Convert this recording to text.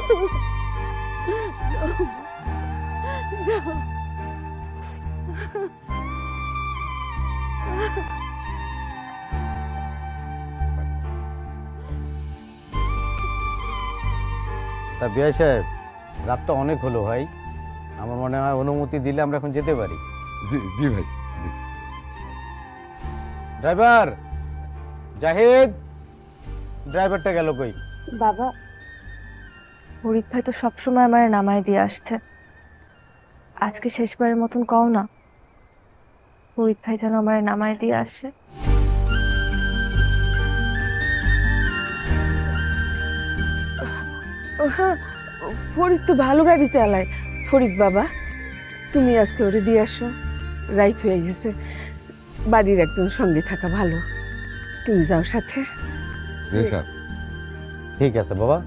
তা বিআই সাহেব, রাত তো অনেক হলো ভাই, আমার মনে হয় অনুমতি দিলে আমরা এখন যেতে পারি। জি জি ভাই। ড্রাইভার জাহিদ, ড্রাইভারটা গেল কই? বাবা, ফরিদ ভাই তো সবসময় আমার নামায় দিয়ে আসছে, আজকে শেষবারের মতন কও না, ফরিদ ভাই যেন আমার নামায় দিয়ে আসে। হ্যাঁ, ফরিদ তো ভালো গাড়ি চালায়। ফরিদ বাবা, তুমি আজকে ওরে দিয়ে আসো, রাইত হয়ে গেছে, বাড়ির একজন সঙ্গে থাকা ভালো, তুমি যাও সাথে। সাহেব ঠিক আছে বাবা।